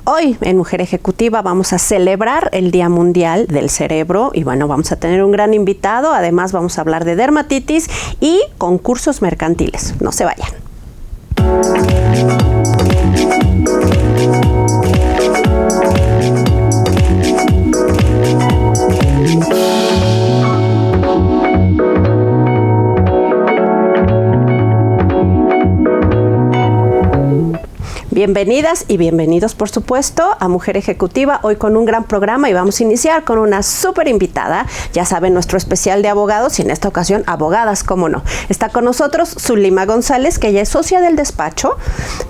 Hoy en Mujer Ejecutiva vamos a celebrar el Día Mundial del Cerebro y bueno, vamos a tener un gran invitado. Además vamos a hablar de dermatitis y concursos mercantiles. No se vayan. Bienvenidas y bienvenidos, por supuesto, a Mujer Ejecutiva, hoy con un gran programa y vamos a iniciar con una súper invitada. Ya saben, nuestro especial de abogados y en esta ocasión abogadas, cómo no. Está con nosotros Zulima González, que ella es socia del despacho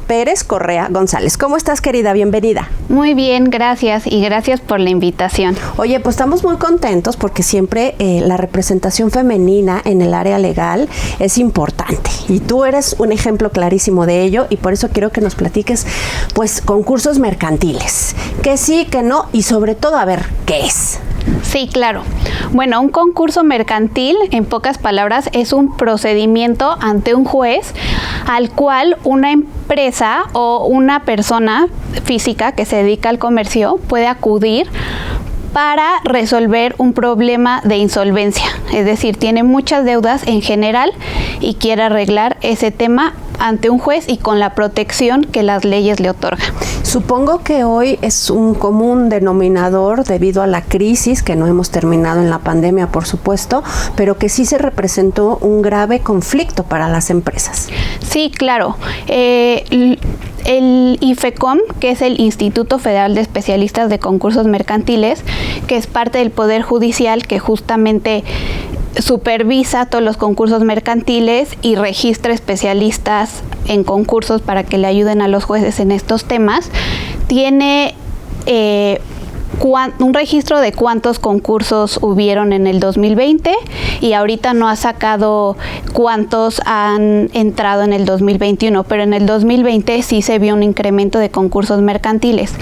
Pérez Correa González. ¿Cómo estás, querida? Bienvenida. Muy bien, gracias y gracias por la invitación. Oye, pues estamos muy contentos porque siempre la representación femenina en el área legal es importante y tú eres un ejemplo clarísimo de ello y por eso quiero que nos platiques pues concursos mercantiles, que sí, que no y sobre todo a ver qué es. Sí, claro. Bueno, un concurso mercantil, en pocas palabras, es un procedimiento ante un juez al cual una empresa o una persona física que se dedica al comercio puede acudir para resolver un problema de insolvencia. Es decir, tiene muchas deudas en general y quiere arreglar ese tema ante un juez y con la protección que las leyes le otorgan. Supongo que hoy es un común denominador debido a la crisis, que no hemos terminado en la pandemia, por supuesto, pero que sí se representó un grave conflicto para las empresas. Sí, claro. El IFECOM, que es el Instituto Federal de Especialistas de Concursos Mercantiles, que es parte del Poder Judicial, que justamente supervisa todos los concursos mercantiles y registra especialistas en concursos para que le ayuden a los jueces en estos temas, tiene un registro de cuántos concursos hubieron en el 2020 y ahorita no ha sacado cuántos han entrado en el 2021, pero en el 2020 sí se vio un incremento de concursos mercantiles,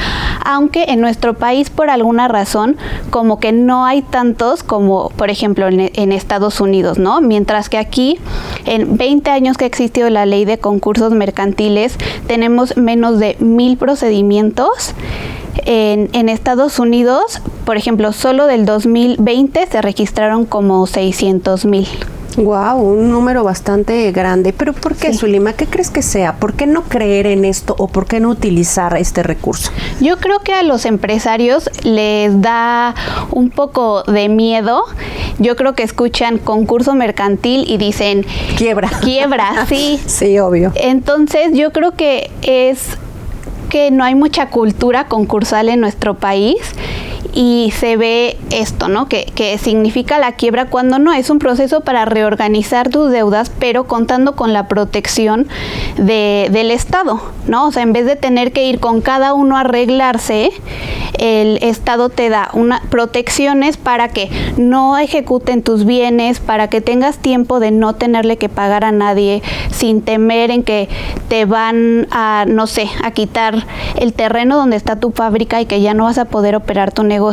aunque en nuestro país por alguna razón como que no hay tantos como por ejemplo en Estados Unidos, ¿no? Mientras que aquí en 20 años que ha existido la ley de concursos mercantiles tenemos menos de 1,000 procedimientos. En Estados Unidos, por ejemplo, solo del 2020 se registraron como 600,000. Wow, un número bastante grande. ¿Pero por qué, sí, Zulima? ¿Qué crees que sea? ¿Por qué no creer en esto o por qué no utilizar este recurso? Yo creo que a los empresarios les da un poco de miedo. Yo creo que escuchan concurso mercantil y dicen quiebra, sí. Sí, obvio. Entonces, yo creo que es que no hay mucha cultura concursal en nuestro país y se ve esto, ¿no? Que significa la quiebra cuando no, es un proceso para reorganizar tus deudas, pero contando con la protección del Estado, ¿no? O sea, en vez de tener que ir con cada uno a arreglarse, el Estado te da protecciones para que no ejecuten tus bienes, para que tengas tiempo de no tenerle que pagar a nadie, sin temer en que te van a, no sé, a quitar el terreno donde está tu fábrica y que ya no vas a poder operar tu negocio.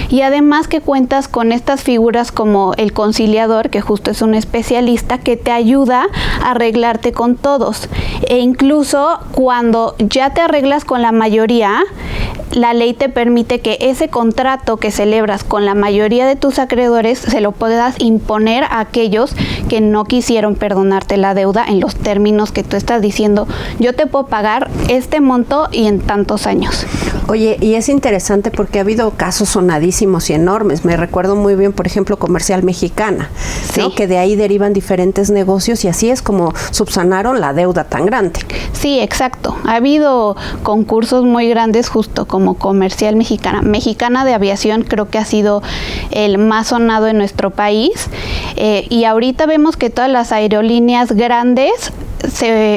Y además que cuentas con estas figuras como el conciliador, que justo es un especialista que te ayuda a arreglarte con todos. E incluso cuando ya te arreglas con la mayoría, la ley te permite que ese contrato que celebras con la mayoría de tus acreedores se lo puedas imponer a aquellos que no quisieron perdonarte la deuda en los términos que tú estás diciendo. Yo te puedo pagar este monto y en tantos años. Oye, y es interesante porque ha habido casos sonadísimos y enormes. Me recuerdo muy bien, por ejemplo, Comercial Mexicana, ¿sí? ¿No? Que de ahí derivan diferentes negocios y así es como subsanaron la deuda tan grande. Sí, exacto. Ha habido concursos muy grandes justo como Comercial Mexicana. Mexicana de Aviación creo que ha sido el más sonado en nuestro país y ahorita vemos que todas las aerolíneas grandes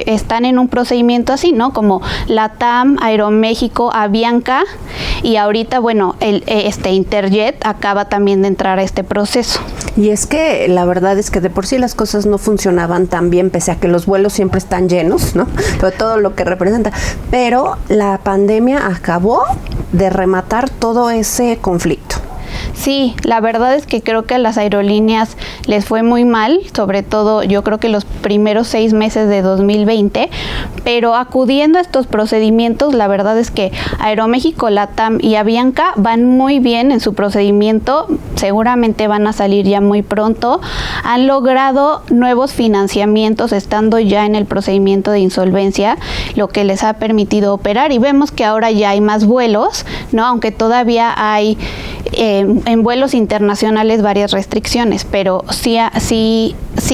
están en un procedimiento así, ¿no? Como LATAM, Aeroméxico, Avianca y ahorita, bueno, Interjet acaba también de entrar a este proceso. Y es que la verdad es que de por sí las cosas no funcionaban tan bien, pese a que los vuelos siempre están llenos, ¿no? Pero todo lo que representa. Pero la pandemia acabó de rematar todo ese conflicto. Sí, la verdad es que creo que a las aerolíneas les fue muy mal, sobre todo yo creo que los primeros 6 meses de 2020, pero acudiendo a estos procedimientos, la verdad es que Aeroméxico, LATAM y Avianca van muy bien en su procedimiento, seguramente van a salir ya muy pronto, han logrado nuevos financiamientos estando ya en el procedimiento de insolvencia, lo que les ha permitido operar, y vemos que ahora ya hay más vuelos, ¿no? Aunque todavía hay en vuelos internacionales varias restricciones, pero sí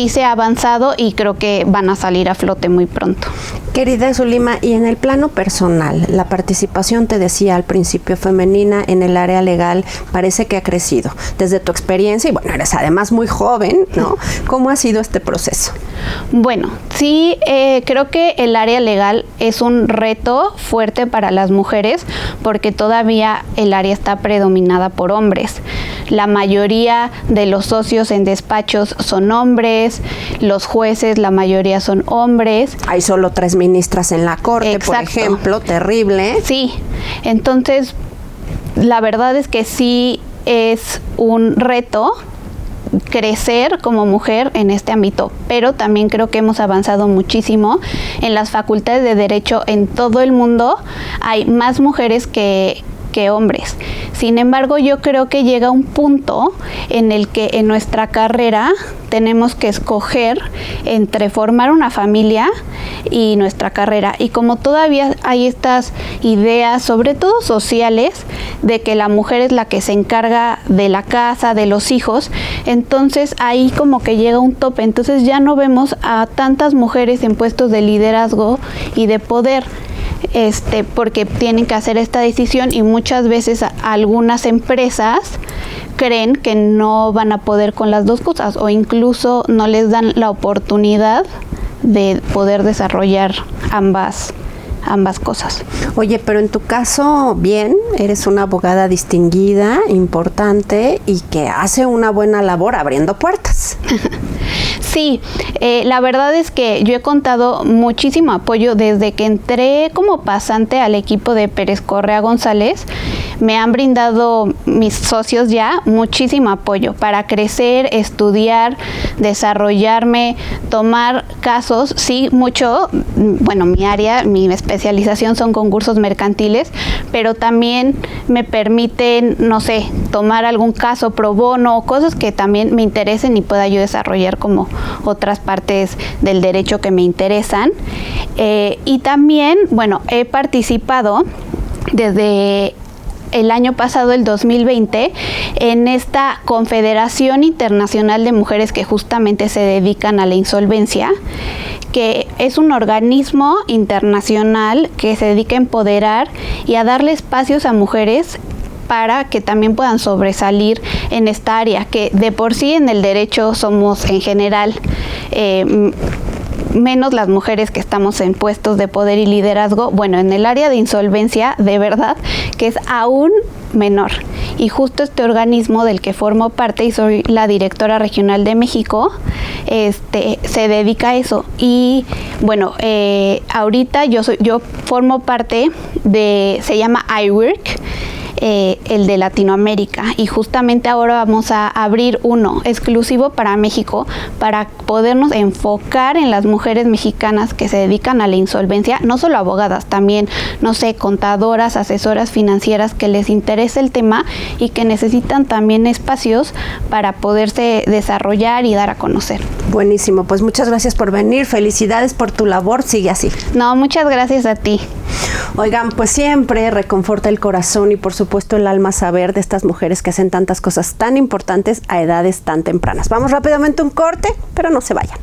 se ha avanzado y creo que van a salir a flote muy pronto. Querida Zulima, y en el plano personal, la participación, te decía al principio, femenina en el área legal parece que ha crecido. Desde tu experiencia, y bueno, eres además muy joven, ¿no? ¿Cómo ha sido este proceso? Bueno, sí, creo que el área legal es un reto fuerte para las mujeres porque todavía el área está predominada por hombres. La mayoría de los socios en despachos son hombres, los jueces, la mayoría son hombres. Hay solo 3 ministras en la corte, exacto, por ejemplo, terrible. Sí, entonces la verdad es que sí es un reto crecer como mujer en este ámbito, pero también creo que hemos avanzado muchísimo en las facultades de derecho en todo el mundo. Hay más mujeres que hombres. Sin embargo, yo creo que llega un punto en el que en nuestra carrera tenemos que escoger entre formar una familia y nuestra carrera. Y como todavía hay estas ideas, sobre todo sociales, de que la mujer es la que se encarga de la casa, de los hijos, entonces ahí como que llega un tope. Entonces ya no vemos a tantas mujeres en puestos de liderazgo y de poder. Porque tienen que hacer esta decisión y muchas veces algunas empresas creen que no van a poder con las dos cosas o incluso no les dan la oportunidad de poder desarrollar ambas cosas. Oye, pero en tu caso, bien, eres una abogada distinguida, importante y que hace una buena labor abriendo puertas. Sí, la verdad es que yo he contado muchísimo apoyo desde que entré como pasante al equipo de Pérez Correa González. Me han brindado mis socios ya muchísimo apoyo para crecer, estudiar, desarrollarme, tomar casos. Sí, mucho, bueno, mi área, mi especialización son concursos mercantiles, pero también me permiten, no sé, tomar algún caso pro bono, cosas que también me interesen y pueda yo desarrollar como otras partes del derecho que me interesan. Y también, bueno, he participado desde el año pasado, el 2020, en esta Confederación Internacional de Mujeres que justamente se dedican a la insolvencia, que es un organismo internacional que se dedica a empoderar y a darle espacios a mujeres para que también puedan sobresalir en esta área, que de por sí en el derecho somos en general menos las mujeres que estamos en puestos de poder y liderazgo. Bueno, en el área de insolvencia, de verdad, que es aún menor. Y justo este organismo del que formo parte y soy la directora regional de México, se dedica a eso. Y bueno, ahorita yo formo parte de, se llama iWork, el de Latinoamérica, y justamente ahora vamos a abrir uno exclusivo para México para podernos enfocar en las mujeres mexicanas que se dedican a la insolvencia, no solo abogadas, también, no sé, contadoras, asesoras financieras que les interesa el tema y que necesitan también espacios para poderse desarrollar y dar a conocer. Buenísimo, pues muchas gracias por venir, felicidades por tu labor, sigue así. No, muchas gracias a ti. Oigan, pues siempre reconforta el corazón y por supuesto el alma saber de estas mujeres que hacen tantas cosas tan importantes a edades tan tempranas. Vamos rápidamente a un corte, pero no se vayan.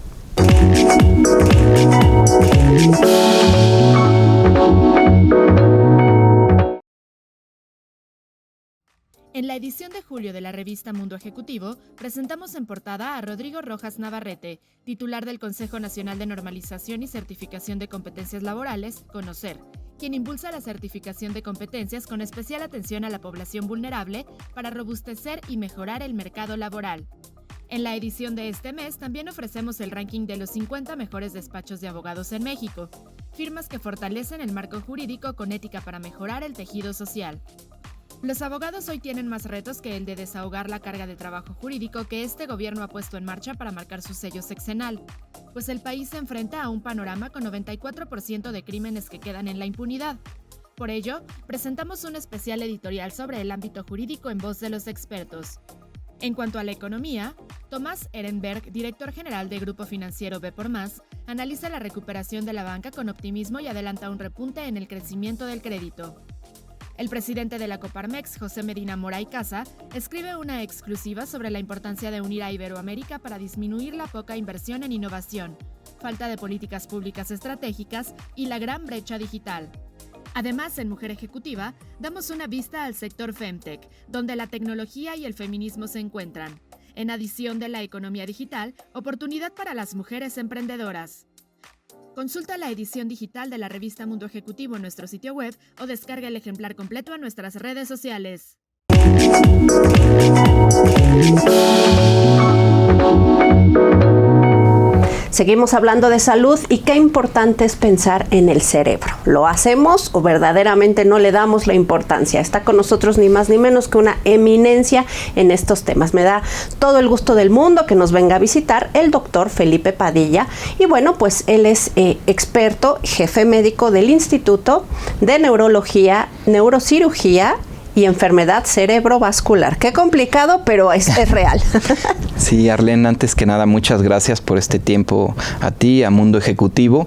En la edición de julio de la revista Mundo Ejecutivo, presentamos en portada a Rodrigo Rojas Navarrete, titular del Consejo Nacional de Normalización y Certificación de Competencias Laborales, CONOCER, quien impulsa la certificación de competencias con especial atención a la población vulnerable para robustecer y mejorar el mercado laboral. En la edición de este mes también ofrecemos el ranking de los 50 mejores despachos de abogados en México, firmas que fortalecen el marco jurídico con ética para mejorar el tejido social. Los abogados hoy tienen más retos que el de desahogar la carga de trabajo jurídico que este gobierno ha puesto en marcha para marcar su sello sexenal, pues el país se enfrenta a un panorama con 94% de crímenes que quedan en la impunidad. Por ello, presentamos un especial editorial sobre el ámbito jurídico en voz de los expertos. En cuanto a la economía, Tomás Ehrenberg, director general de Grupo Financiero B por Más, analiza la recuperación de la banca con optimismo y adelanta un repunte en el crecimiento del crédito. El presidente de la Coparmex, José Medina Mora y Casa, escribe una exclusiva sobre la importancia de unir a Iberoamérica para disminuir la poca inversión en innovación, falta de políticas públicas estratégicas y la gran brecha digital. Además, en Mujer Ejecutiva, damos una vista al sector Femtech, donde la tecnología y el feminismo se encuentran. En adición de la economía digital, oportunidad para las mujeres emprendedoras. Consulta la edición digital de la revista Mundo Ejecutivo en nuestro sitio web o descarga el ejemplar completo en nuestras redes sociales. Seguimos hablando de salud y qué importante es pensar en el cerebro. ¿Lo hacemos o verdaderamente no le damos la importancia? Está con nosotros ni más ni menos que una eminencia en estos temas. Me da todo el gusto del mundo que nos venga a visitar el doctor Felipe Padilla. Y bueno, pues él es experto, jefe médico del Instituto de Neurología, Neurocirugía y Enfermedad Cerebrovascular. Qué complicado, pero es real. Sí, Arlene, antes que nada, muchas gracias por este tiempo a ti, a Mundo Ejecutivo.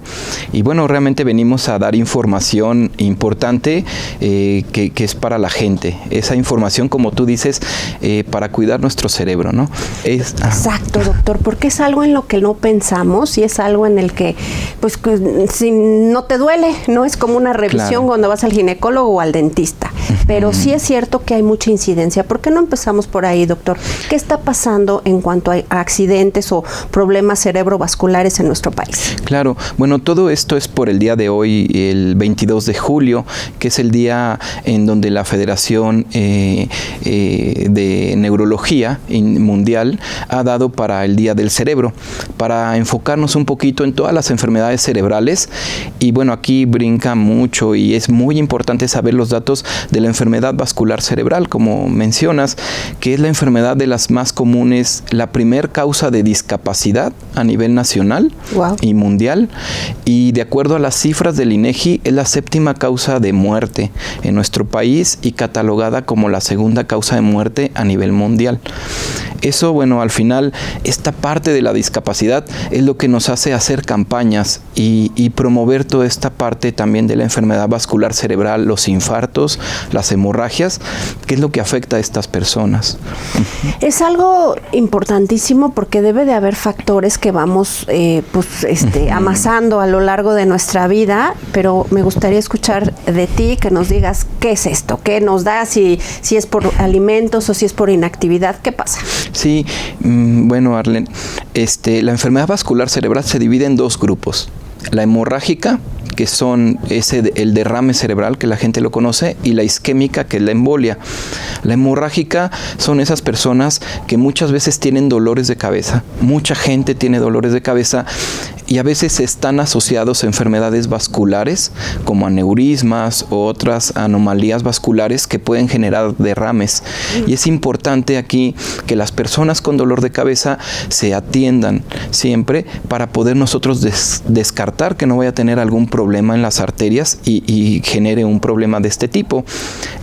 Y bueno, realmente venimos a dar información importante que es para la gente. Esa información, como tú dices, para cuidar nuestro cerebro, ¿no? Exacto, doctor, porque es algo en lo que no pensamos y es algo en el que, pues, si no te duele, ¿no? Es como una revisión, claro, cuando vas al ginecólogo o al dentista. Pero sí es cierto que hay mucha incidencia. ¿Por qué no empezamos por ahí, doctor? ¿Qué está pasando en cuanto a accidentes o problemas cerebrovasculares en nuestro país? Claro, bueno, todo esto es por el día de hoy, el 22 de julio, que es el día en donde la Federación de Neurología Mundial ha dado para el Día del Cerebro, para enfocarnos un poquito en todas las enfermedades cerebrales. Y bueno, aquí brinca mucho y es muy importante saber los datos de la enfermedad vascular cerebral, como mencionas, que es la enfermedad de las más comunes, la primer causa de discapacidad a nivel nacional y mundial, y de acuerdo a las cifras del INEGI es la 7ª causa de muerte en nuestro país y catalogada como la 2ª causa de muerte a nivel mundial. Eso, bueno, al final, esta parte de la discapacidad es lo que nos hace hacer campañas y promover toda esta parte también de la enfermedad vascular cerebral, los infartos, las hemorragias, que es lo que afecta a estas personas. Es algo importantísimo porque debe de haber factores que vamos amasando a lo largo de nuestra vida, pero me gustaría escuchar de ti que nos digas qué es esto, qué nos da, si es por alimentos o si es por inactividad, ¿qué pasa? Sí, bueno, Arlene, la enfermedad vascular cerebral se divide en 2 grupos. La hemorrágica, que son el derrame cerebral, que la gente lo conoce, y la isquémica, que es la embolia. La hemorrágica son esas personas que muchas veces tienen dolores de cabeza. Mucha gente tiene dolores de cabeza y a veces están asociados a enfermedades vasculares, como aneurismas o otras anomalías vasculares que pueden generar derrames. Y es importante aquí que las personas con dolor de cabeza se atiendan siempre para poder nosotros descartar que no vaya a tener algún problema en las arterias y genere un problema de este tipo.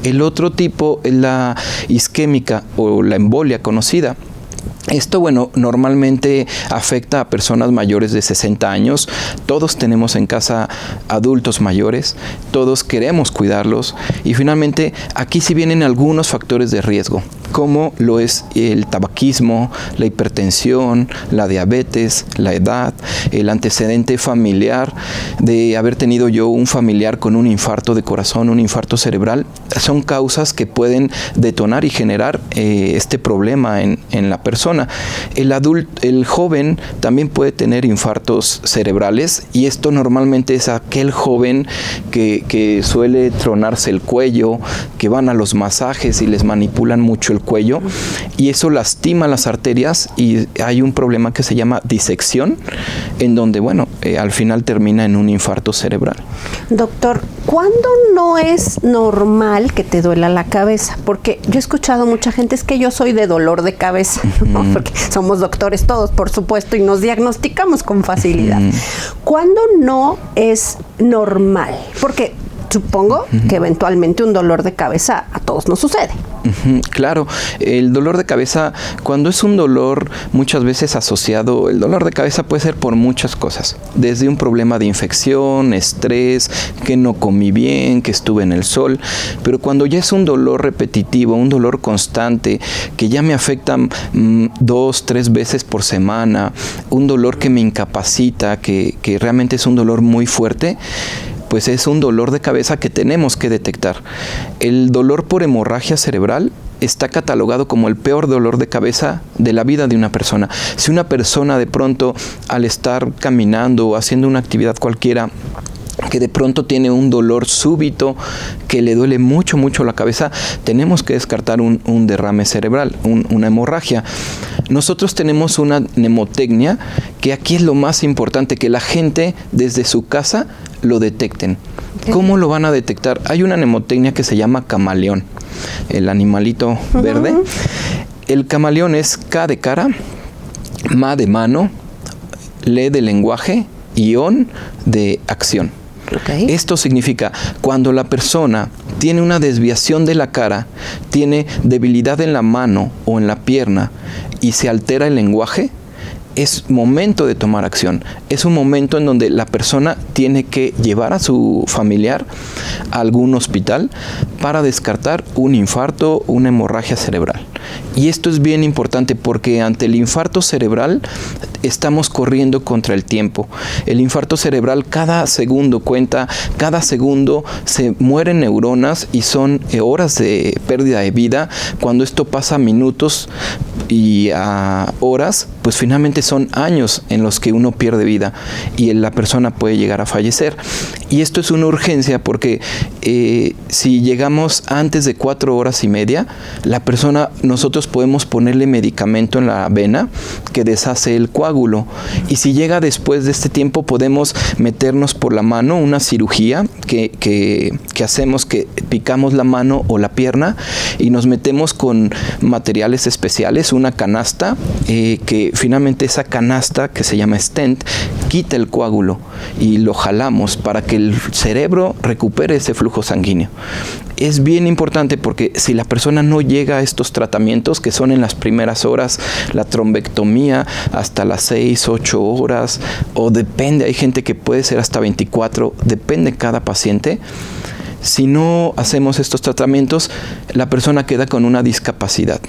El otro tipo es la isquémica o la embolia conocida. Esto, bueno, normalmente afecta a personas mayores de 60 años. Todos tenemos en casa adultos mayores, todos queremos cuidarlos. Y finalmente, aquí sí vienen algunos factores de riesgo, como lo es el tabaquismo, la hipertensión, la diabetes, la edad, el antecedente familiar de haber tenido yo un familiar con un infarto de corazón, un infarto cerebral. Son causas que pueden detonar y generar este problema en la persona. El joven también puede tener infartos cerebrales y esto normalmente es aquel joven que suele tronarse el cuello, que van a los masajes y les manipulan mucho el cuello, y eso lastima las arterias y hay un problema que se llama disección, en donde, bueno, al final termina en un infarto cerebral. Doctor, ¿cuándo no es normal que te duela la cabeza? Porque yo he escuchado mucha gente, es que yo soy de dolor de cabeza, ¿no? Porque somos doctores todos, por supuesto, y nos diagnosticamos con facilidad. ¿Cuándo no es normal? Porque supongo que eventualmente un dolor de cabeza a todos nos sucede. Claro, el dolor de cabeza, cuando es un dolor muchas veces asociado, el dolor de cabeza puede ser por muchas cosas, desde un problema de infección, estrés, que no comí bien, que estuve en el sol, pero cuando ya es un dolor repetitivo, un dolor constante, que ya me afecta 2, 3 veces por semana, un dolor que me incapacita, que realmente es un dolor muy fuerte, pues es un dolor de cabeza que tenemos que detectar. El dolor por hemorragia cerebral está catalogado como el peor dolor de cabeza de la vida de una persona. Si una persona de pronto, al estar caminando o haciendo una actividad cualquiera, que de pronto tiene un dolor súbito, que le duele mucho la cabeza, tenemos que descartar un derrame cerebral, una hemorragia. Nosotros tenemos una mnemotecnia, que aquí es lo más importante, que la gente desde su casa lo detecten. ¿Cómo lo van a detectar? Hay una mnemotecnia que se llama camaleón, el animalito verde. El camaleón es K de cara, ma de mano, le de lenguaje y on de acción. Okay. Esto significa, cuando la persona tiene una desviación de la cara, tiene debilidad en la mano o en la pierna y se altera el lenguaje, es momento de tomar acción. Es un momento en donde la persona tiene que llevar a su familiar a algún hospital para descartar un infarto, una hemorragia cerebral. Y esto es bien importante porque ante el infarto cerebral estamos corriendo contra el tiempo. El infarto cerebral cada segundo cuenta, cada segundo se mueren neuronas y son horas de pérdida de vida. Cuando esto pasa a minutos y a horas, pues finalmente son años en los que uno pierde vida y la persona puede llegar a fallecer. Y esto es una urgencia porque si llegamos antes de 4 horas y media, la persona, nosotros podemos ponerle medicamento en la vena que deshace el coágulo. Y si llega después de este tiempo, podemos meternos por la mano una cirugía que hacemos, que picamos la mano o la pierna y nos metemos con materiales especiales, una canasta, que finalmente esa canasta, que se llama stent, quita el coágulo y lo jalamos para que el cerebro recupere ese flujo sanguíneo. Es bien importante porque si la persona no llega a estos tratamientos, que son en las primeras horas, la trombectomía hasta las 6, 8 horas, o depende, hay gente que puede ser hasta 24, depende de cada paciente. Si no hacemos estos tratamientos, la persona queda con una discapacidad.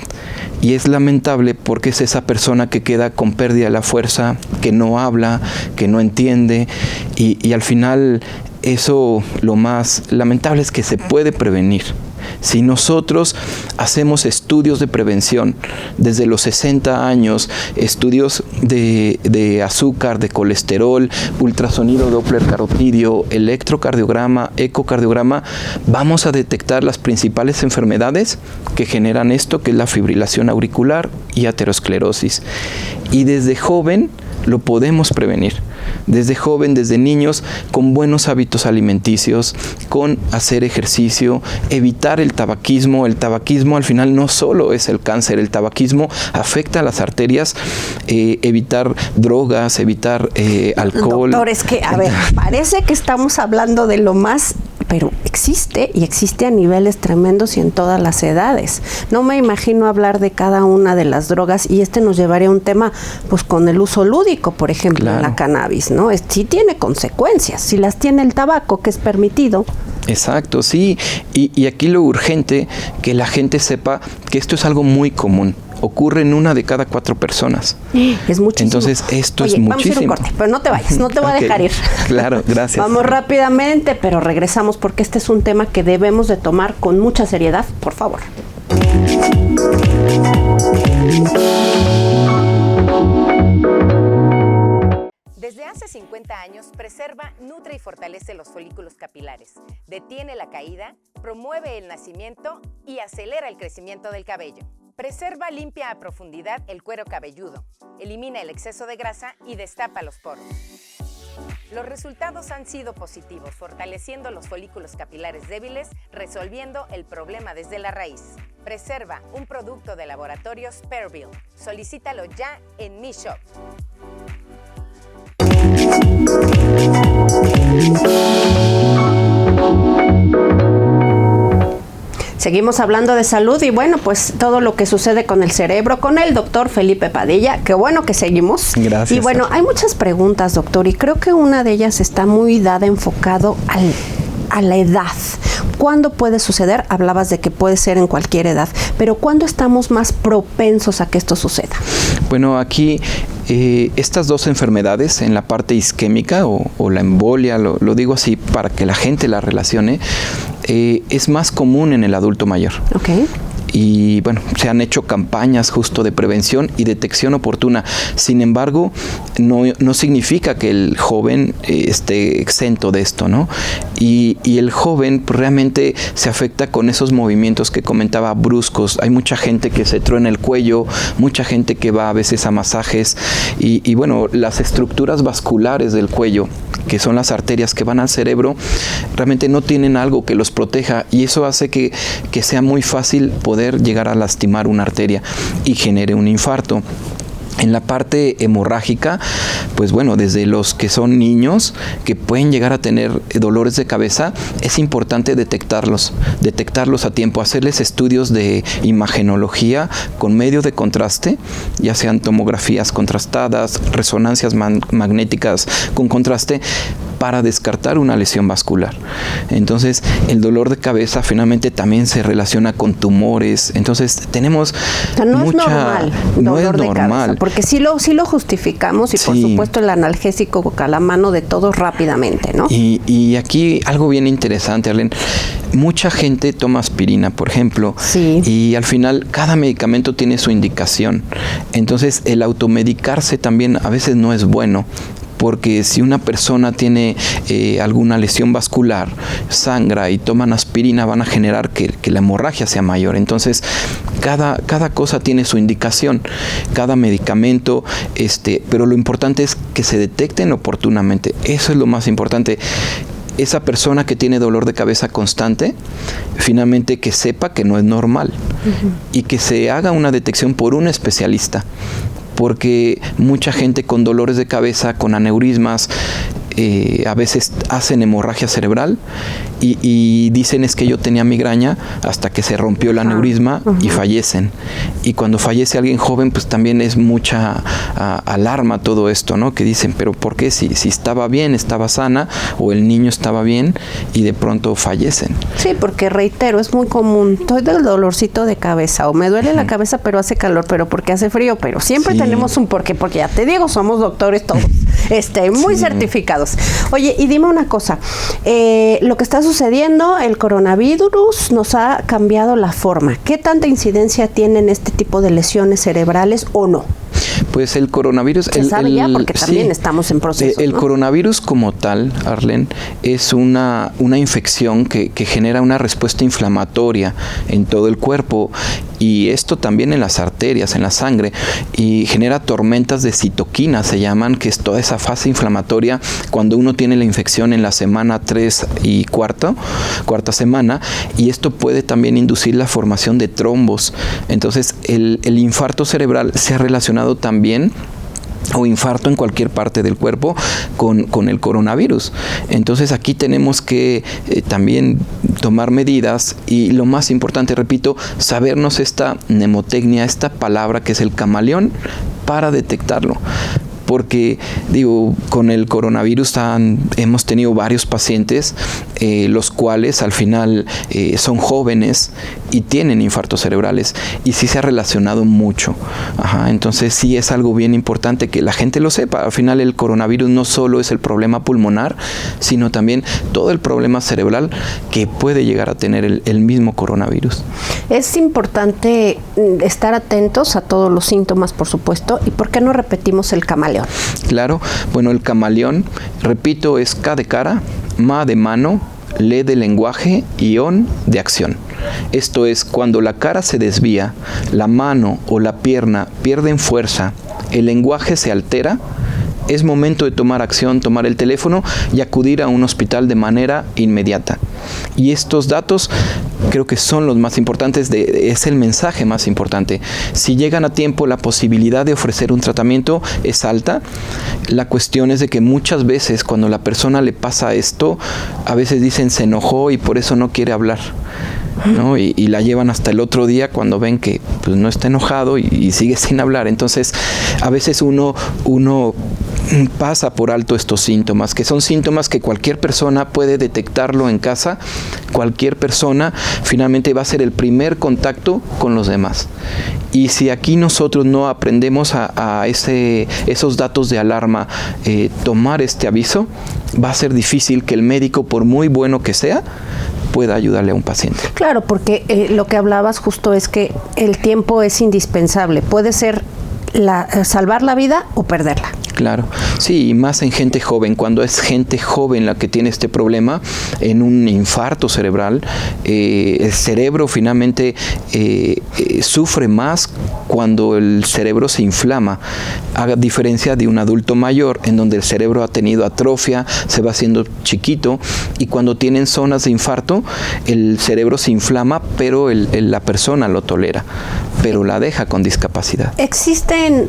Y es lamentable porque es esa persona que queda con pérdida de la fuerza, que no habla, que no entiende, y al final eso, lo más lamentable es que se puede prevenir. Si nosotros hacemos estudios de prevención desde los 60 años, estudios de azúcar, de colesterol, ultrasonido Doppler carotidio, electrocardiograma, ecocardiograma, vamos a detectar las principales enfermedades que generan esto, que es la fibrilación auricular y aterosclerosis. Y desde joven lo podemos prevenir. Desde joven, desde niños, con buenos hábitos alimenticios, con hacer ejercicio, evitar el tabaquismo. El tabaquismo al final no solo es el cáncer, el tabaquismo afecta a las arterias, evitar drogas, evitar alcohol. Doctor, es que, a ver, parece que estamos hablando de lo más, pero existe y existe a niveles tremendos y en todas las edades. No me imagino hablar de cada una de las drogas y nos llevaría a un tema, pues con el uso lúdico, por ejemplo, claro, en la cannabis, ¿no? Sí tiene consecuencias, si las tiene el tabaco, que es permitido. Exacto, sí, y aquí lo urgente, que la gente sepa que esto es algo muy común. Ocurre en 1 de cada 4 personas. Es muchísimo. Entonces, esto es muchísimo. Vamos a ir un corte, pero no te vayas, no te voy a dejar ir. Claro, gracias. Vamos rápidamente, pero regresamos porque este es un tema que debemos de tomar con mucha seriedad, por favor. Desde hace 50 años, preserva, nutre y fortalece los folículos capilares, detiene la caída, promueve el nacimiento y acelera el crecimiento del cabello. Preserva, limpia a profundidad el cuero cabelludo, elimina el exceso de grasa y destapa los poros. Los resultados han sido positivos, fortaleciendo los folículos capilares débiles, resolviendo el problema desde la raíz. Preserva, un producto de laboratorios Pearville. Solicítalo ya en Mi Shop. Seguimos hablando de salud y bueno, pues todo lo que sucede con el cerebro, con el doctor Felipe Padilla. Qué bueno que seguimos. Gracias. Y bueno, hay muchas preguntas, doctor, y creo que una de ellas está muy enfocado a la edad. ¿Cuándo puede suceder? Hablabas de que puede ser en cualquier edad, pero ¿cuándo estamos más propensos a que esto suceda? Bueno, aquí estas dos enfermedades, en la parte isquémica o la embolia, lo digo así para que la gente la relacione, es más común en el adulto mayor. Okay. Y bueno, se han hecho campañas justo de prevención y detección oportuna. Sin embargo, no significa que el joven esté exento de esto, ¿no? Y el joven pues, realmente se afecta con esos movimientos que comentaba bruscos. Hay mucha gente que se truena el cuello, mucha gente que va a veces a masajes y bueno, las estructuras vasculares del cuello, que son las arterias que van al cerebro, realmente no tienen algo que los proteja y eso hace que sea muy fácil poder llegar a lastimar una arteria y genere un infarto. En la parte hemorrágica, pues bueno, desde los que son niños que pueden llegar a tener dolores de cabeza, es importante detectarlos a tiempo, hacerles estudios de imagenología con medio de contraste, ya sean tomografías contrastadas, resonancias magnéticas con contraste, para descartar una lesión vascular. Entonces, el dolor de cabeza finalmente también se relaciona con tumores. Entonces, tenemos no es normal. No es normal. Porque sí lo justificamos y por supuesto el analgésico a la mano de todos rápidamente, ¿no? Y aquí algo bien interesante, Arlene. Mucha gente toma aspirina, por ejemplo, y al final cada medicamento tiene su indicación. Entonces, el automedicarse también a veces no es bueno. Porque si una persona tiene alguna lesión vascular, sangra y toman aspirina, van a generar que la hemorragia sea mayor. Entonces, cada cosa tiene su indicación, cada medicamento, pero lo importante es que se detecten oportunamente. Eso es lo más importante. Esa persona que tiene dolor de cabeza constante, finalmente que sepa que no es normal y que se haga una detección por un especialista. Porque mucha gente con dolores de cabeza, con aneurismas, a veces hacen hemorragia cerebral y dicen es que yo tenía migraña hasta que se rompió el aneurisma y fallecen. Y cuando fallece alguien joven, pues también es mucha alarma todo esto, ¿no? Que dicen, pero ¿por qué? Si estaba bien, estaba sana, o el niño estaba bien y de pronto fallecen. Sí, porque reitero, es muy común, estoy del dolorcito de cabeza o me duele la cabeza pero hace calor, pero porque hace frío, pero siempre tenemos un porqué, porque ya te digo, somos doctores todos, muy certificados. Oye, y dime una cosa, lo que está sucediendo, el coronavirus nos ha cambiado la forma. ¿Qué tanta incidencia tienen este tipo de lesiones cerebrales o no? Pues el coronavirus... Se sabe ya porque también estamos en proceso. El coronavirus como tal, Arlene, es una infección que genera una respuesta inflamatoria en todo el cuerpo y esto también en las arterias, en la sangre, y genera tormentas de citoquina, se llaman, que es toda esa fase inflamatoria cuando uno tiene la infección en la semana 3 y cuarta semana, y esto puede también inducir la formación de trombos. Entonces el infarto cerebral se ha relacionado también, o infarto en cualquier parte del cuerpo, con el coronavirus. Entonces aquí tenemos que también tomar medidas y lo más importante, repito, sabernos esta mnemotecnia, esta palabra que es el camaleón, para detectarlo. Porque, digo, con el coronavirus hemos tenido varios pacientes, los cuales al final son jóvenes y tienen infartos cerebrales, y sí se ha relacionado mucho. Entonces sí es algo bien importante que la gente lo sepa. Al final el coronavirus no solo es el problema pulmonar, sino también todo el problema cerebral que puede llegar a tener el mismo coronavirus. Es importante estar atentos a todos los síntomas, por supuesto, y ¿por qué no repetimos el camaleón? Claro, bueno, el camaleón, repito, es K de cara, M de mano, lee de lenguaje y on de acción. Esto es, cuando la cara se desvía, la mano o la pierna pierden fuerza, el lenguaje se altera, es momento de tomar acción, tomar el teléfono y acudir a un hospital de manera inmediata. Y estos datos creo que son los más importantes, es el mensaje más importante. Si llegan a tiempo, la posibilidad de ofrecer un tratamiento es alta. La cuestión es de que muchas veces cuando la persona le pasa esto, a veces dicen se enojó y por eso no quiere hablar, ¿no? Y la llevan hasta el otro día cuando ven que pues, no está enojado y sigue sin hablar. Entonces, a veces uno pasa por alto estos síntomas, que son síntomas que cualquier persona puede detectarlo en casa. Cualquier persona finalmente va a ser el primer contacto con los demás. Y si aquí nosotros no aprendemos a esos datos de alarma, tomar este aviso, va a ser difícil que el médico, por muy bueno que sea, pueda ayudarle a un paciente. Claro, porque lo que hablabas justo es que el tiempo es indispensable. Puede ser salvar la vida o perderla. Claro, sí, y más en gente joven. Cuando es gente joven la que tiene este problema, en un infarto cerebral, el cerebro finalmente sufre más cuando el cerebro se inflama, a diferencia de un adulto mayor, en donde el cerebro ha tenido atrofia, se va haciendo chiquito, y cuando tienen zonas de infarto, el cerebro se inflama, pero la persona lo tolera, pero la deja con discapacidad. ¿Existen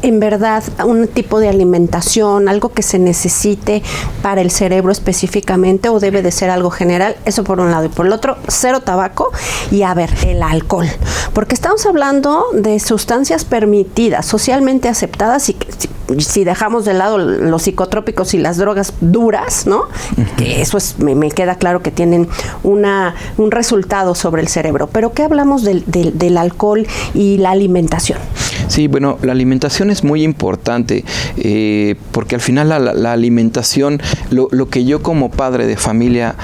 en verdad un tipo de alimentación, algo que se necesite para el cerebro específicamente, o debe de ser algo general? Eso por un lado. Y por el otro, cero tabaco y, a ver, el alcohol. Porque estamos hablando de sustancias permitidas, socialmente aceptadas, y que si dejamos de lado los psicotrópicos y las drogas duras, ¿no? Que eso me queda claro que tienen un resultado sobre el cerebro. Pero ¿qué hablamos del alcohol y la alimentación? Sí, bueno, la alimentación es muy importante, porque al final la alimentación, lo que yo como padre de familia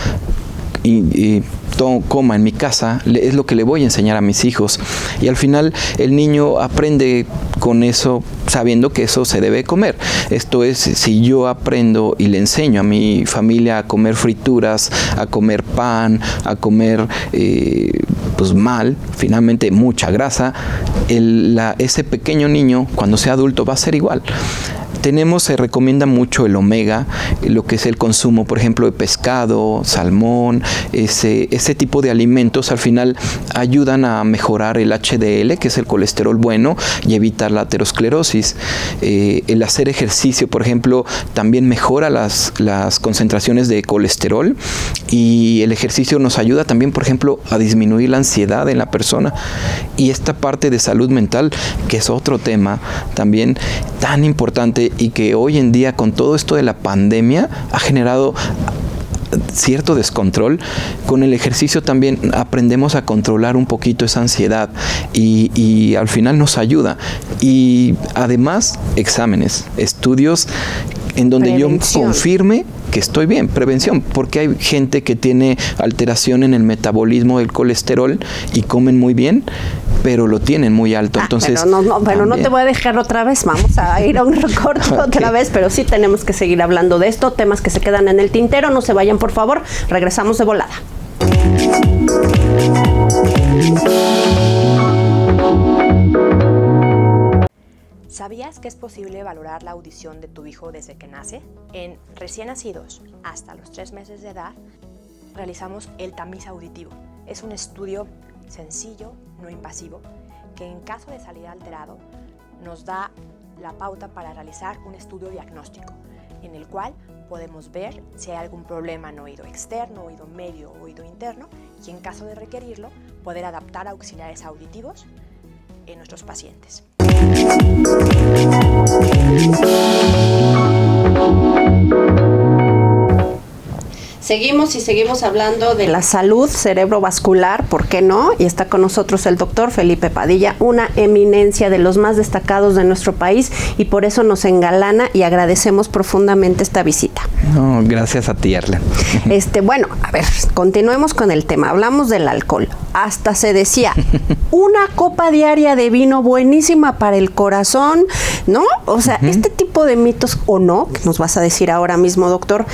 coma en mi casa, es lo que le voy a enseñar a mis hijos. Y al final el niño aprende con eso, sabiendo que eso se debe comer. Esto es, si yo aprendo y le enseño a mi familia a comer frituras, a comer pan, a comer pues mal, finalmente mucha grasa, ese pequeño niño cuando sea adulto va a ser igual. Se recomienda mucho el omega, lo que es el consumo, por ejemplo, de pescado, salmón, ese tipo de alimentos al final ayudan a mejorar el HDL, que es el colesterol bueno, y evitar la aterosclerosis. El hacer ejercicio, por ejemplo, también mejora las concentraciones de colesterol, y el ejercicio nos ayuda también, por ejemplo, a disminuir la ansiedad en la persona. Y esta parte de salud mental, que es otro tema también tan importante, y que hoy en día con todo esto de la pandemia ha generado cierto descontrol. Con el ejercicio también aprendemos a controlar un poquito esa ansiedad y al final nos ayuda. Y además exámenes, estudios en donde yo confirme que estoy bien, prevención, porque hay gente que tiene alteración en el metabolismo del colesterol y comen muy bien, pero lo tienen muy alto. Entonces, pero no te voy a dejar otra vez, vamos a ir a un recorte otra vez, pero sí tenemos que seguir hablando de esto, temas que se quedan en el tintero. No se vayan, por favor, regresamos de volada. ¿Sabías que es posible valorar la audición de tu hijo desde que nace? En recién nacidos hasta los 3 meses de edad, realizamos el tamiz auditivo. Es un estudio sencillo, no invasivo, que en caso de salir alterado nos da la pauta para realizar un estudio diagnóstico, en el cual podemos ver si hay algún problema en oído externo, oído medio o oído interno, y en caso de requerirlo, poder adaptar auxiliares auditivos en nuestros pacientes. Seguimos hablando de la salud cerebrovascular, ¿por qué no? Y está con nosotros el doctor Felipe Padilla, una eminencia de los más destacados de nuestro país, y por eso nos engalana y agradecemos profundamente esta visita. No, gracias a ti, Arlen. Bueno, a ver, continuemos con el tema. Hablamos del alcohol. Hasta se decía, una copa diaria de vino buenísima para el corazón, ¿no? O sea, este tipo de mitos, o no, que nos vas a decir ahora mismo, doctor,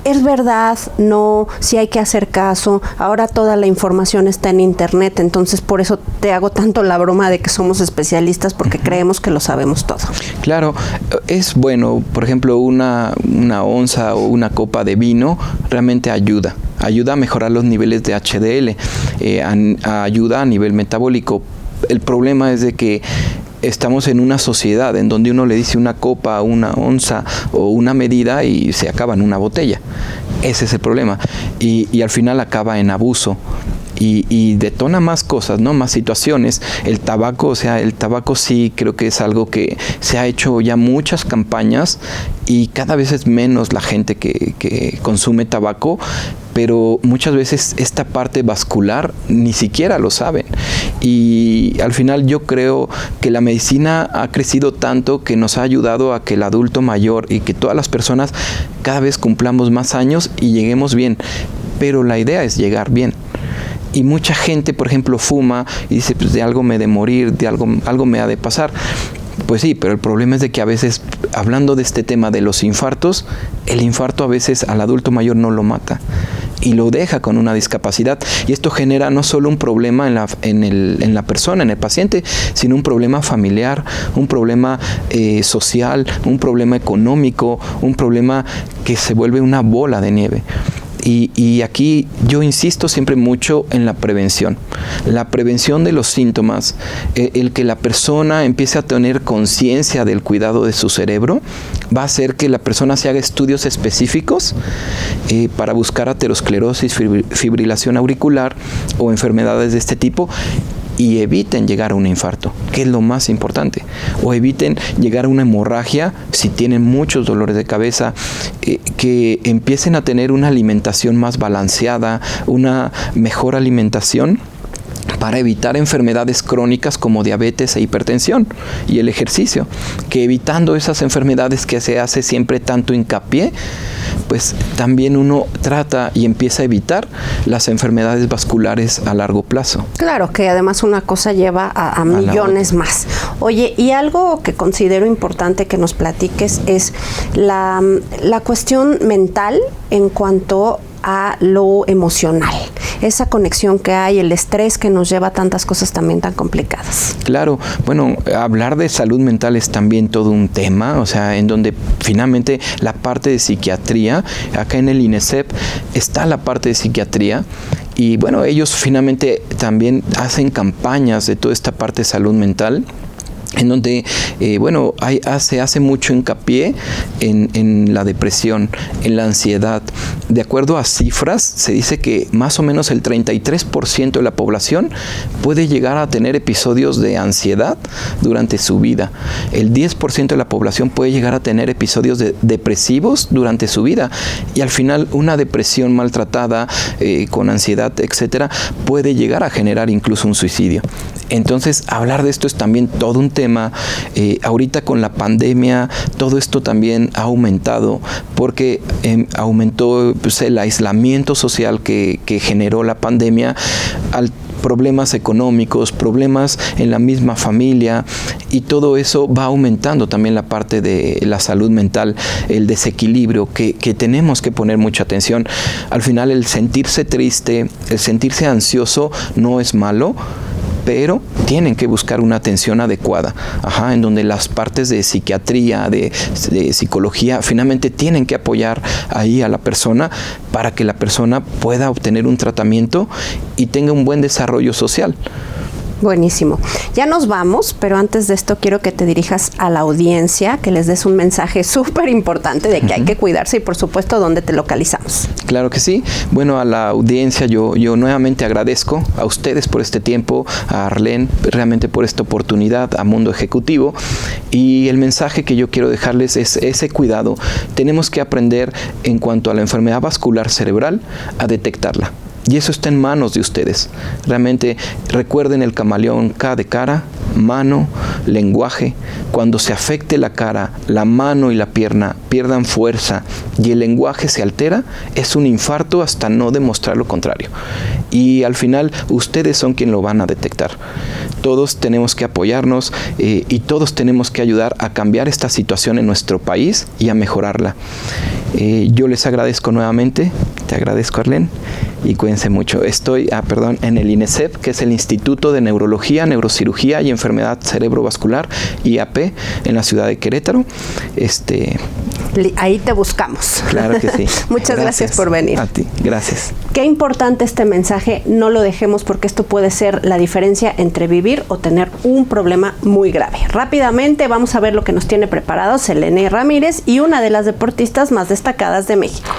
¿Es verdad? No, si hay que hacer caso. Ahora toda la información está en internet, entonces por eso te hago tanto la broma de que somos especialistas, porque creemos que lo sabemos todo. Claro, es bueno, por ejemplo, una onza o una copa de vino realmente ayuda a mejorar los niveles de HDL, ayuda a nivel metabólico. El problema es de que estamos en una sociedad en donde uno le dice una copa, una onza o una medida y se acaba en una botella. Ese es el problema. Y al final acaba en abuso. Y detona más cosas, ¿no? Más situaciones. El tabaco sí creo que es algo que se ha hecho ya muchas campañas y cada vez es menos la gente que consume tabaco, pero muchas veces esta parte vascular ni siquiera lo saben. Y al final yo creo que la medicina ha crecido tanto que nos ha ayudado a que el adulto mayor y que todas las personas cada vez cumplamos más años y lleguemos bien. Pero la idea es llegar bien. Y mucha gente, por ejemplo, fuma y dice, pues de algo me he de morir, de algo me ha de pasar. Pues sí, pero el problema es de que a veces, hablando de este tema de los infartos, el infarto a veces al adulto mayor no lo mata y lo deja con una discapacidad. Y esto genera no solo un problema en la persona, en el paciente, sino un problema familiar, un problema social, un problema económico, un problema que se vuelve una bola de nieve. Y aquí yo insisto siempre mucho en la prevención de los síntomas, el que la persona empiece a tener conciencia del cuidado de su cerebro, va a hacer que la persona se haga estudios específicos para buscar aterosclerosis, fibrilación auricular o enfermedades de este tipo, y eviten llegar a un infarto, que es lo más importante, o eviten llegar a una hemorragia si tienen muchos dolores de cabeza, que empiecen a tener una alimentación más balanceada, una mejor alimentación para evitar enfermedades crónicas como diabetes e hipertensión, y el ejercicio, que evitando esas enfermedades que se hace siempre tanto hincapié, pues también uno trata y empieza a evitar las enfermedades vasculares a largo plazo. Claro, que además una cosa lleva a millones más. Oye, y algo que considero importante que nos platiques es la cuestión mental en cuanto a lo emocional, esa conexión que hay, el estrés que nos lleva a tantas cosas también tan complicadas. Claro, bueno, hablar de salud mental es también todo un tema, o sea, en donde finalmente la parte de psiquiatría, acá en el INESEP está la parte de psiquiatría, y bueno, ellos finalmente también hacen campañas de toda esta parte de salud mental, en donde, se hace mucho hincapié en la depresión, en la ansiedad. De acuerdo a cifras, se dice que más o menos el 33% de la población puede llegar a tener episodios de ansiedad durante su vida. El 10% de la población puede llegar a tener episodios depresivos durante su vida. Y al final, una depresión maltratada, con ansiedad, etcétera, puede llegar a generar incluso un suicidio. Entonces, hablar de esto es también todo un tema. Ahorita con la pandemia todo esto también ha aumentado porque aumentó el aislamiento social que generó la pandemia, problemas económicos, problemas en la misma familia, y todo eso va aumentando también la parte de la salud mental, el desequilibrio que tenemos que poner mucha atención. Al final el sentirse triste, el sentirse ansioso no es malo, pero tienen que buscar una atención adecuada, en donde las partes de psiquiatría, de psicología, finalmente tienen que apoyar ahí a la persona para que la persona pueda obtener un tratamiento y tenga un buen desarrollo social. Buenísimo. Ya nos vamos, pero antes de esto quiero que te dirijas a la audiencia, que les des un mensaje súper importante de que hay que cuidarse y, por supuesto, dónde te localizamos. Claro que sí. Bueno, a la audiencia yo nuevamente agradezco a ustedes por este tiempo, a Arlene realmente por esta oportunidad, a Mundo Ejecutivo, y el mensaje que yo quiero dejarles es ese cuidado. Tenemos que aprender en cuanto a la enfermedad vascular cerebral a detectarla. Y eso está en manos de ustedes. Realmente recuerden el camaleón K de cara, mano, lenguaje. Cuando se afecte la cara, la mano y la pierna pierdan fuerza y el lenguaje se altera, es un infarto hasta no demostrar lo contrario. Y al final ustedes son quienes lo van a detectar. Todos tenemos que apoyarnos y todos tenemos que ayudar a cambiar esta situación en nuestro país y a mejorarla. Yo les agradezco nuevamente, te agradezco, Arlene, y cuídense mucho. Estoy en el INECEP, que es el Instituto de Neurología, Neurocirugía y Enfermedad Cerebrovascular, IAP, en la ciudad de Querétaro. Ahí te buscamos. Claro que sí. Muchas gracias por venir. A ti, gracias. Qué importante este mensaje, no lo dejemos porque esto puede ser la diferencia entre vivir o tener un problema muy grave. Rápidamente vamos a ver lo que nos tiene preparado Selene Ramírez y una de las deportistas más destacadas de México.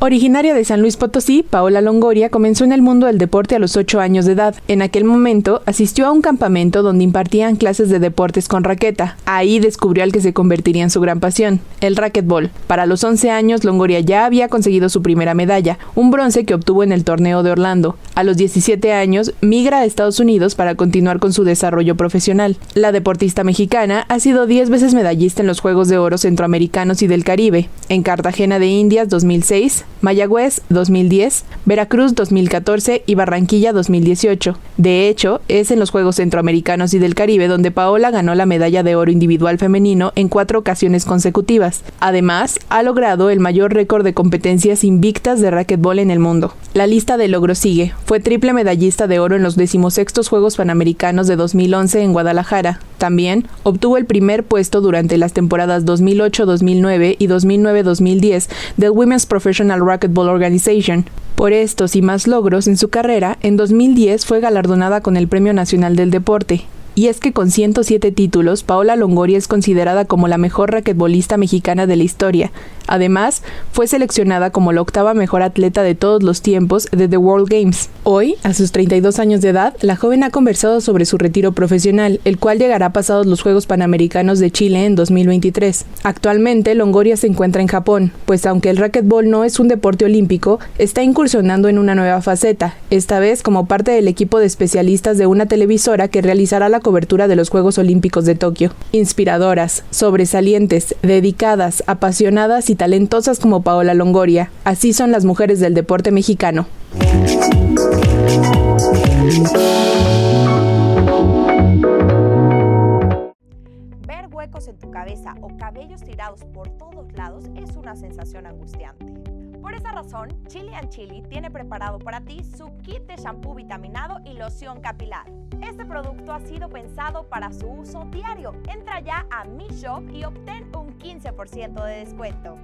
Originaria de San Luis Potosí, Paola Longoria comenzó en el mundo del deporte a los 8 años de edad. En aquel momento, asistió a un campamento donde impartían clases de deportes con raqueta. Ahí descubrió al que se convertiría en su gran pasión, el racquetball. Para los 11 años, Longoria ya había conseguido su primera medalla, un bronce que obtuvo en el torneo de Orlando. A los 17 años, migra a Estados Unidos para continuar con su desarrollo profesional. La deportista mexicana ha sido 10 veces medallista en los Juegos de Oro Centroamericanos y del Caribe, en Cartagena de Indias 2006, Mayagüez 2010, Veracruz 2014 y Barranquilla 2018. De hecho, es en los Juegos Centroamericanos y del Caribe donde Paola ganó la medalla de oro individual femenino en 4 ocasiones consecutivas. Además, ha logrado el mayor récord de competencias invictas de racquetball en el mundo. La lista de logros sigue. Fue triple medallista de oro en los 16º Juegos Panamericanos de 2011 en Guadalajara. También obtuvo el primer puesto durante las temporadas 2008-2009 y 2009-2010 del Women's Professional Racquetball Organization. Por estos y más logros en su carrera, en 2010 fue galardonada con el Premio Nacional del Deporte. Y es que con 107 títulos, Paola Longoria es considerada como la mejor raquetbolista mexicana de la historia. Además, fue seleccionada como la 8ª mejor atleta de todos los tiempos de The World Games. Hoy, a sus 32 años de edad, la joven ha conversado sobre su retiro profesional, el cual llegará pasados los Juegos Panamericanos de Chile en 2023. Actualmente, Longoria se encuentra en Japón, pues aunque el racquetball no es un deporte olímpico, está incursionando en una nueva faceta, esta vez como parte del equipo de especialistas de una televisora que realizará la cobertura de los Juegos Olímpicos de Tokio. Inspiradoras, sobresalientes, dedicadas, apasionadas y talentosas como Paola Longoria. Así son las mujeres del deporte mexicano. Ver huecos en tu cabeza o cabellos tirados por todos lados es una sensación angustiante. Por esa razón, Chili & Chili tiene preparado para ti su kit de shampoo vitaminado y loción capilar. Este producto ha sido pensado para su uso diario. Entra ya a Mi Shop y obtén un 15% de descuento.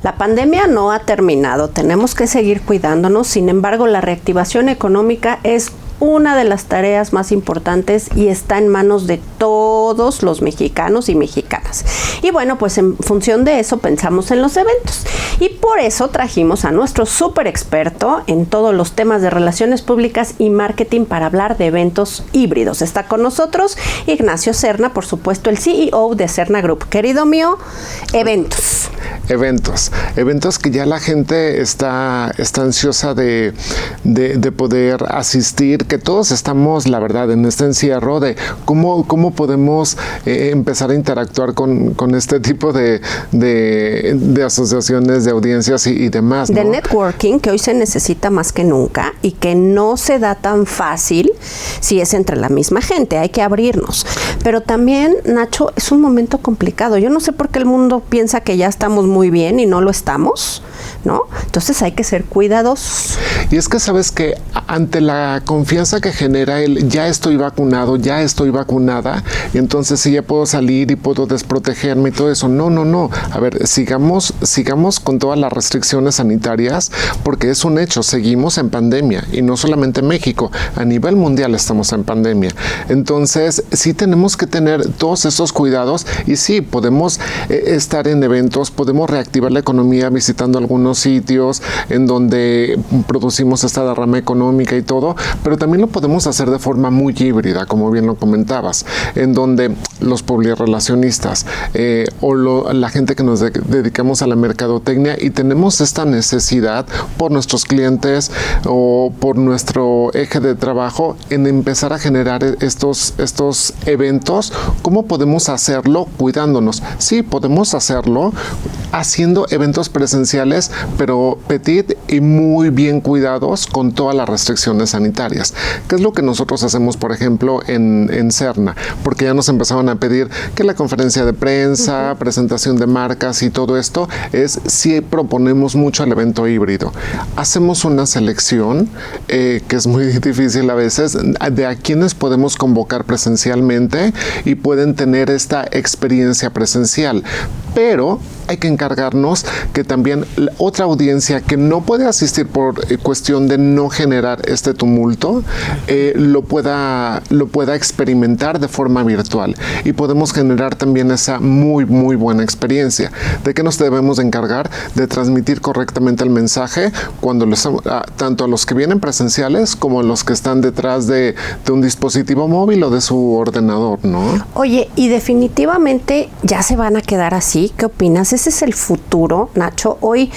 La pandemia no ha terminado, tenemos que seguir cuidándonos, sin embargo la reactivación económica es una de las tareas más importantes y está en manos de todos los mexicanos y mexicanas. Y bueno, pues en función de eso pensamos en los eventos. Y por eso trajimos a nuestro súper experto en todos los temas de relaciones públicas y marketing para hablar de eventos híbridos. Está con nosotros Ignacio Serna, por supuesto, el CEO de Serna Group. Querido mío, eventos. Eventos que ya la gente está ansiosa de poder asistir, que todos estamos, la verdad, en este encierro de cómo podemos empezar a interactuar con este tipo de asociaciones, de audiencias y demás, ¿no? De networking, que hoy se necesita más que nunca y que no se da tan fácil si es entre la misma gente, hay que abrirnos. Pero también, Nacho, es un momento complicado. Yo no sé por qué el mundo piensa que ya estamos muy bien y no lo estamos, ¿no? Entonces hay que ser cuidadosos. Y es que sabes que ante la confianza que genera el ya estoy vacunado, ya estoy vacunada, y entonces sí ya puedo salir y puedo desprotegerme y todo eso. No. A ver, sigamos con todas las restricciones sanitarias, porque es un hecho, seguimos en pandemia, y no solamente en México, a nivel mundial estamos en pandemia. Entonces sí tenemos que tener todos esos cuidados, y sí, podemos estar en eventos, podemos reactivar la economía visitando algunos sitios en donde producimos esta derrama económica y todo, pero también lo podemos hacer de forma muy híbrida, como bien lo comentabas, en donde los publirelacionistas la gente que nos dedicamos a la mercadotecnia y tenemos esta necesidad por nuestros clientes o por nuestro eje de trabajo en empezar a generar estos eventos. ¿Cómo podemos hacerlo? Cuidándonos. Sí, podemos hacerlo haciendo eventos presenciales, pero petit y muy bien cuidados con todas las restricciones sanitarias. ¿Qué es lo que nosotros hacemos, por ejemplo, en Cerna? Porque ya nos empezaron a pedir que la conferencia de prensa, presentación de marcas y todo esto, sí proponemos mucho el evento híbrido. Hacemos una selección que es muy difícil a veces, de a quienes podemos convocar presencialmente y pueden tener esta experiencia presencial. Pero hay que encargarnos que también la otra audiencia que no puede asistir por cuestión de no generar este tumulto, lo pueda experimentar de forma virtual, y podemos generar también esa muy buena experiencia. ¿De qué nos debemos de encargar? De transmitir correctamente el mensaje cuando tanto a los que vienen presenciales como a los que están detrás de un dispositivo móvil o de su ordenador, ¿no? Oye, y definitivamente ya se van a quedar así. ¿Qué opinas? ¿Ese es el futuro, Nacho? Hoy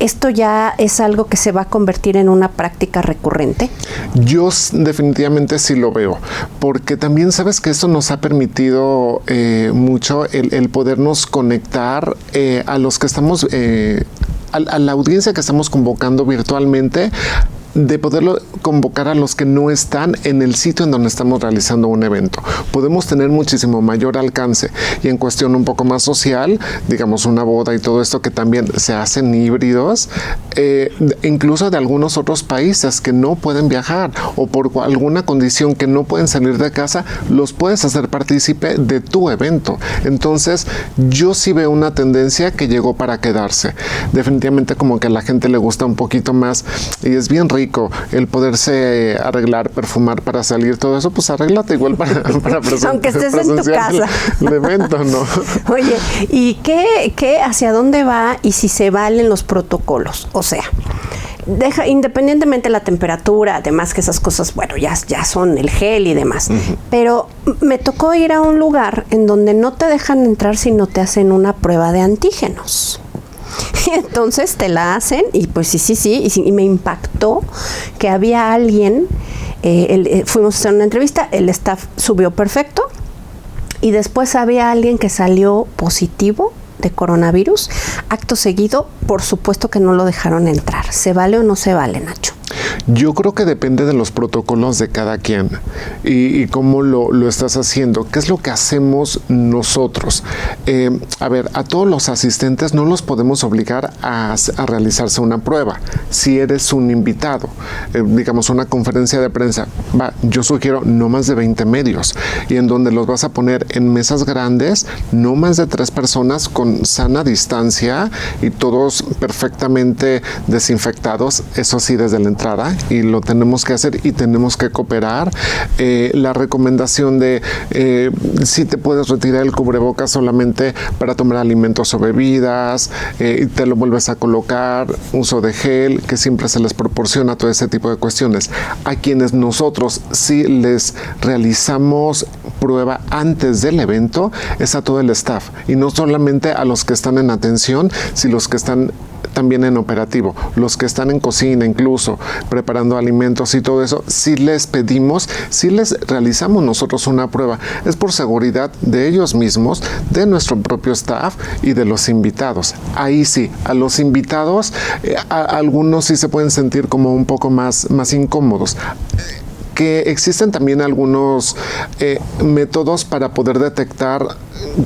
esto ya es algo que se va a convertir en una práctica recurrente. Yo definitivamente sí lo veo, porque también sabes que eso nos ha permitido mucho el podernos conectar a los que estamos, a la audiencia que estamos convocando virtualmente, de poderlo convocar a los que no están en el sitio en donde estamos realizando un evento. Podemos tener muchísimo mayor alcance, y en cuestión un poco más social, digamos una boda y todo esto que también se hacen híbridos, incluso de algunos otros países que no pueden viajar o por alguna condición que no pueden salir de casa, los puedes hacer partícipe de tu evento. Entonces yo sí veo una tendencia que llegó para quedarse. Definitivamente como que a la gente le gusta un poquito más, y es bien rico el poderse arreglar, perfumar para salir, todo eso, pues arréglate igual para aunque estés en tu casa. El evento, ¿no? Oye, ¿y qué hacia dónde va y si se valen los protocolos? O sea, independientemente de la temperatura, además que esas cosas, bueno, ya son el gel y demás. Pero me tocó ir a un lugar en donde no te dejan entrar si no te hacen una prueba de antígenos. Y entonces te la hacen y pues sí, y me impactó que había alguien, fuimos a hacer una entrevista, el staff subió perfecto y después había alguien que salió positivo de coronavirus. Acto seguido, por supuesto que no lo dejaron entrar. ¿Se vale o no se vale, Nacho? Yo creo que depende de los protocolos de cada quien y cómo lo estás haciendo. ¿Qué es lo que hacemos nosotros? A ver, a todos los asistentes no los podemos obligar a realizarse una prueba. Si eres un invitado, digamos una conferencia de prensa, yo sugiero no más de 20 medios, y en donde los vas a poner en mesas grandes, no más de 3 personas con sana distancia y todos perfectamente desinfectados, eso sí, desde la entrada, y lo tenemos que hacer y tenemos que cooperar. La recomendación de si te puedes retirar el cubrebocas solamente para tomar alimentos o bebidas, y te lo vuelves a colocar, uso de gel, que siempre se les proporciona, todo ese tipo de cuestiones. A quienes nosotros sí les realizamos prueba antes del evento es a todo el staff, y no solamente a los que están en atención, sino los que están también en operativo, los que están en cocina, incluso preparando alimentos y todo eso, si les pedimos, si les realizamos nosotros una prueba, es por seguridad de ellos mismos, de nuestro propio staff y de los invitados. Ahí sí, a los invitados, algunos sí se pueden sentir como un poco más incómodos. Que existen también algunos métodos para poder detectar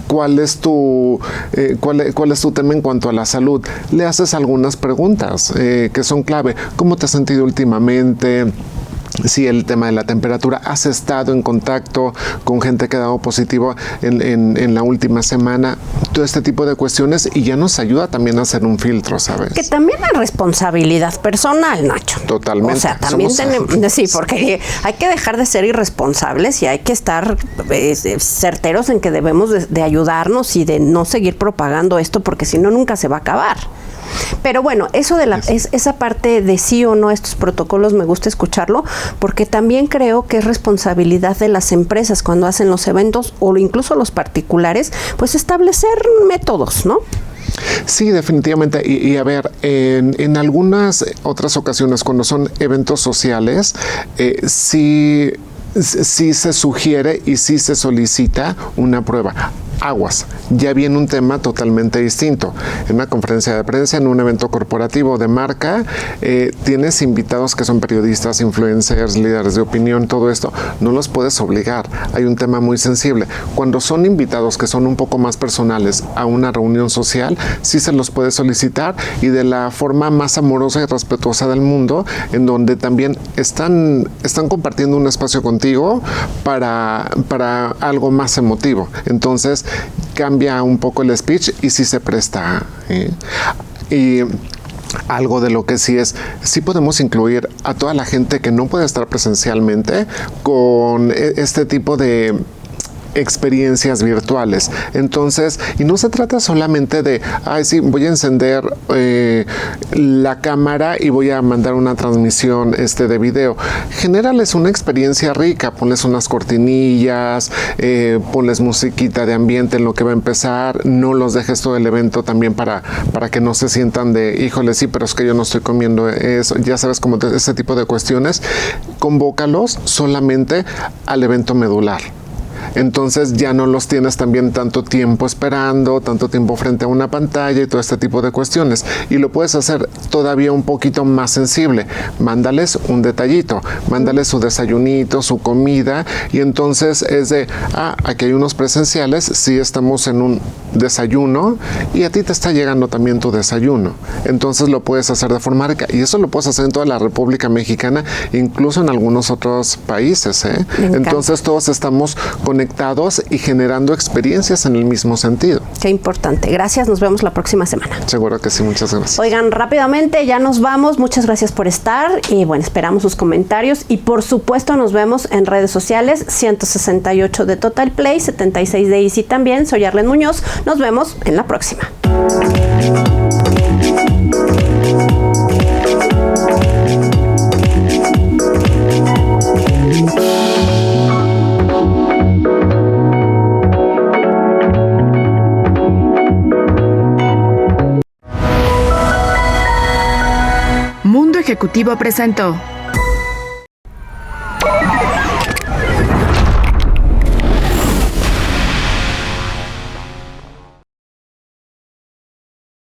cuál es tu tema en cuanto a la salud. Le haces algunas preguntas que son clave. ¿Cómo te has sentido últimamente? Si el tema de la temperatura, has estado en contacto con gente que ha dado positivo en la última semana, todo este tipo de cuestiones, y ya nos ayuda también a hacer un filtro, ¿sabes? Que también hay responsabilidad personal, Nacho. Totalmente. O sea, también tenemos, sí, porque hay que dejar de ser irresponsables y hay que estar certeros en que debemos de ayudarnos y de no seguir propagando esto, porque si no, nunca se va a acabar. Pero bueno, eso de esa parte de sí o no estos protocolos me gusta escucharlo, porque también creo que es responsabilidad de las empresas cuando hacen los eventos o incluso los particulares, pues establecer métodos, ¿no? Sí, definitivamente. Y a ver, en algunas otras ocasiones, cuando son eventos sociales, sí se sugiere y sí se solicita una prueba. aguas, ya viene un tema totalmente distinto. En una conferencia de prensa, en un evento corporativo de marca, tienes invitados que son periodistas, influencers, líderes de opinión, todo esto, no los puedes obligar. Hay un tema muy sensible. Cuando son invitados que son un poco más personales a una reunión social, sí se los puede solicitar y de la forma más amorosa y respetuosa del mundo, en donde también están compartiendo un espacio contigo para algo más emotivo. Entonces cambia un poco el speech y sí se presta. Y algo de lo que sí podemos incluir a toda la gente que no puede estar presencialmente con este tipo de experiencias virtuales. Entonces, y no se trata solamente de, sí, voy a encender la cámara y voy a mandar una transmisión de video. Genérales una experiencia rica, ponles unas cortinillas, ponles musiquita de ambiente en lo que va a empezar, no los dejes todo el evento también para que no se sientan de, híjole, sí, pero es que yo no estoy comiendo eso, ya sabes, como ese tipo de cuestiones. Convócalos solamente al evento medular. Entonces ya no los tienes también tanto tiempo esperando, tanto tiempo frente a una pantalla y todo este tipo de cuestiones. Y lo puedes hacer todavía un poquito más sensible. Mándales un detallito, mándales su desayunito, su comida, y entonces es de, aquí hay unos presenciales, sí estamos en un desayuno y a ti te está llegando también tu desayuno. Entonces lo puedes hacer de forma rica y eso lo puedes hacer en toda la República Mexicana, incluso en algunos otros países. Entonces todos estamos conectados y generando experiencias en el mismo sentido. Qué importante. Gracias, nos vemos la próxima semana. Seguro que sí, muchas gracias. Oigan, rápidamente ya nos vamos. Muchas gracias por estar y bueno, esperamos sus comentarios y por supuesto nos vemos en redes sociales, 168 de Total Play, 76 de Easy también. Soy Arlen Muñoz. Nos vemos en la próxima. Mundo Ejecutivo presentó